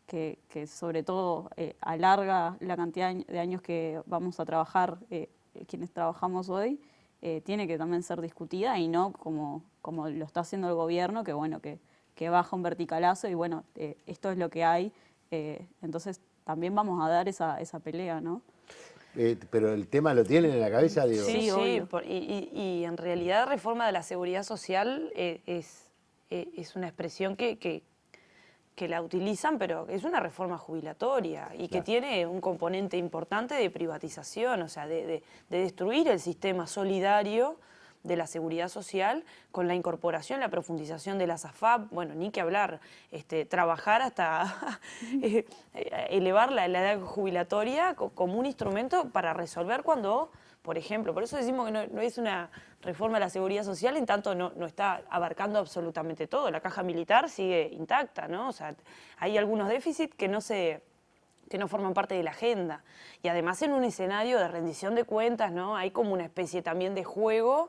que sobre todo alarga la cantidad de años que vamos a trabajar quienes trabajamos hoy, tiene que también ser discutida y no como lo está haciendo el gobierno, que bueno, que baja un verticalazo y bueno, esto es lo que hay, entonces también vamos a dar esa pelea, ¿no? Pero el tema lo tienen en la cabeza, digo. Sí, Sí, sí, obvio. y en realidad reforma de la seguridad social es una expresión que la utilizan, pero es una reforma jubilatoria y que Claro. tiene un componente importante de privatización, o sea, de destruir el sistema solidario de la seguridad social con la incorporación, la profundización de las AFAP, bueno, ni que hablar, trabajar hasta elevar la edad jubilatoria como un instrumento para resolver cuando, por ejemplo, por eso decimos que no es una reforma de la seguridad social, en tanto no está abarcando absolutamente todo. La caja militar sigue intacta, ¿no? O sea, hay algunos déficits que no forman parte de la agenda. Y además en un escenario de rendición de cuentas, ¿no? Hay como una especie también de juego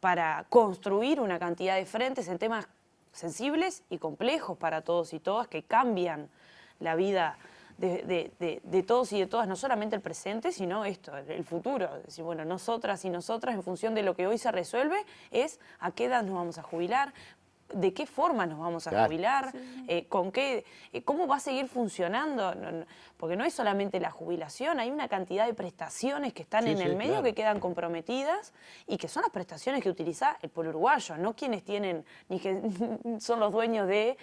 para construir una cantidad de frentes en temas sensibles y complejos para todos y todas que cambian la vida de todos y de todas, no solamente el presente, sino el futuro. Es decir, bueno, nosotras y nosotras, en función de lo que hoy se resuelve, es a qué edad nos vamos a jubilar, de qué forma nos vamos a jubilar, con qué, cómo va a seguir funcionando, porque no es solamente la jubilación, hay una cantidad de prestaciones que están en el medio que quedan comprometidas y que son las prestaciones que utiliza el pueblo uruguayo, no quienes tienen, ni que son los dueños de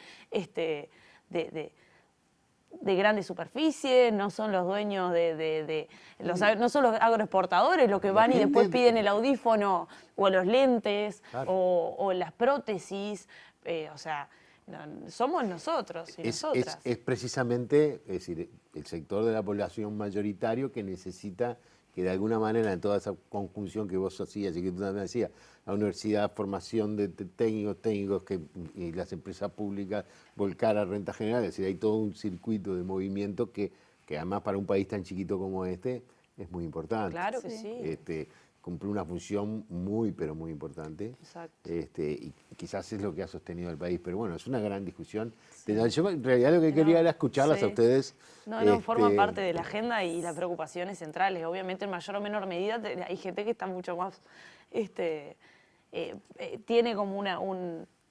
grandes superficies, no son los dueños no son los agroexportadores los que van y después piden el audífono o los lentes o las prótesis, o sea, somos nosotros y nosotras. Es precisamente, es decir, el sector de la población mayoritario que necesita que de alguna manera en toda esa conjunción que vos hacías y que tú también decías, la universidad, formación de técnicos y las empresas públicas, volcar a renta general, es decir, hay todo un circuito de movimiento que además para un país tan chiquito como este es muy importante. Claro que sí. Cumple una función muy, pero muy importante. Exacto. Y quizás es lo que ha sostenido el país, pero bueno, es una gran discusión. Yo en realidad lo que quería era escucharlas a ustedes. No, forman parte de la agenda y las preocupaciones centrales. Obviamente en mayor o menor medida hay gente que está mucho más, tiene como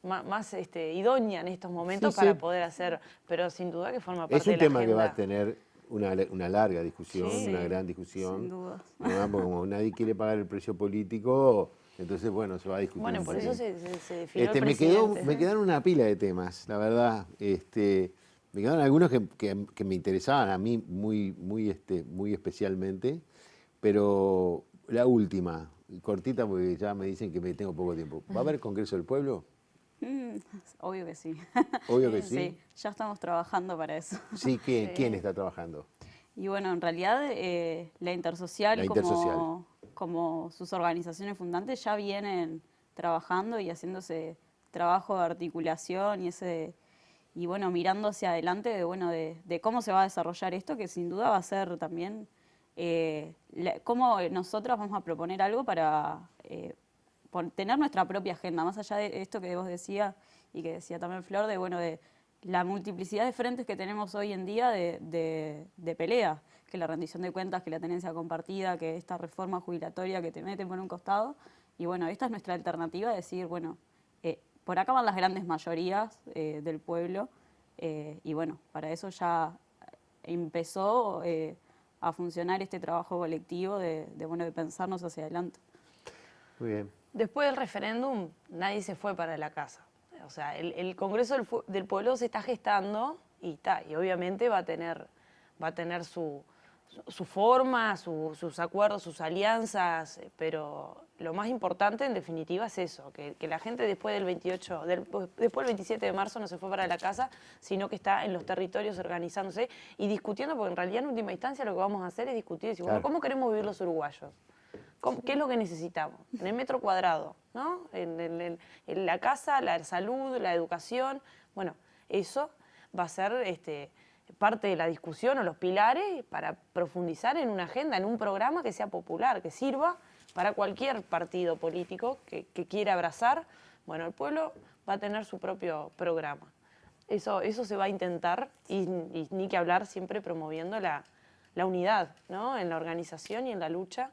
más idónea en estos momentos Sí, para sí. poder hacer, pero sin duda que forma parte Es un de la tema que agenda. va a tener una larga discusión, Sí. una gran sin discusión. duda. ¿No? Porque como nadie quiere pagar el precio político, entonces, bueno, se va a discutir Bueno, un por eso poquito. se desfiló el Me presidente. quedaron una pila de temas, la verdad. Me quedaron algunos que me interesaban a mí muy especialmente, pero la última, cortita porque ya me dicen que me tengo poco tiempo. ¿Va a haber Congreso del Pueblo? Mm, obvio que sí. Obvio que sí. Sí, ya estamos trabajando para eso. Sí, ¿quién está trabajando? Y bueno, en realidad la Intersocial, La Intersocial. como sus organizaciones fundantes ya vienen trabajando y haciéndose trabajo de articulación y bueno, mirando hacia adelante de cómo se va a desarrollar esto, que sin duda va a ser también cómo nosotras vamos a proponer algo para tener nuestra propia agenda, más allá de esto que vos decías y que decía también Flor, de la multiplicidad de frentes que tenemos hoy en día de pelea, que la rendición de cuentas, que la tenencia compartida, que esta reforma jubilatoria que te meten por un costado. Y bueno, esta es nuestra alternativa, decir, bueno, por acá van las grandes mayorías del pueblo, y bueno, para eso ya empezó a funcionar este trabajo colectivo de pensarnos hacia adelante. Muy bien. Después del referéndum, nadie se fue para la casa. O sea, el Congreso del Pueblo se está gestando y obviamente va a tener su forma, sus acuerdos, sus alianzas, pero lo más importante en definitiva es eso, que la gente después del 27 de marzo no se fue para la casa, sino que está en los territorios organizándose y discutiendo, porque en realidad en última instancia lo que vamos a hacer es discutir, decir, bueno, Claro. ¿cómo queremos vivir los uruguayos? ¿Qué es lo que necesitamos? En el metro cuadrado, ¿no? En la casa, la salud, la educación. Bueno, eso va a ser parte de la discusión o los pilares para profundizar en una agenda, en un programa que sea popular, que sirva para cualquier partido político que quiera abrazar. Bueno, el pueblo va a tener su propio programa. Eso se va a intentar y ni que hablar siempre promoviendo la unidad, ¿no? En la organización y en la lucha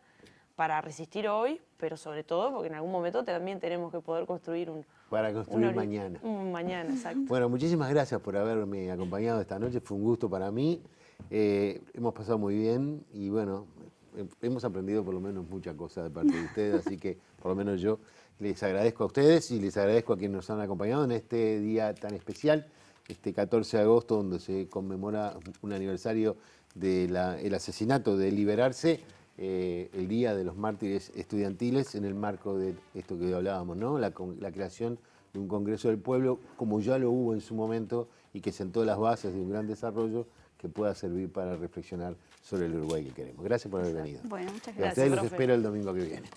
para resistir hoy, pero sobre todo porque en algún momento también tenemos que poder construir Para construir mañana. Un mañana, exacto. Bueno, muchísimas gracias por haberme acompañado esta noche. Fue un gusto para mí. Hemos pasado muy bien y bueno, hemos aprendido por lo menos muchas cosas de parte de ustedes, así que por lo menos yo les agradezco a ustedes y les agradezco a quienes nos han acompañado en este día tan especial, este 14 de agosto, donde se conmemora un aniversario del asesinato de Liberarse. El Día de los Mártires Estudiantiles en el marco de esto que hablábamos, ¿no? La creación de un Congreso del Pueblo, como ya lo hubo en su momento y que sentó las bases de un gran desarrollo que pueda servir para reflexionar sobre el Uruguay que queremos. Gracias por haber venido. Bueno, muchas Y a gracias. ustedes los profe. espero el domingo que viene.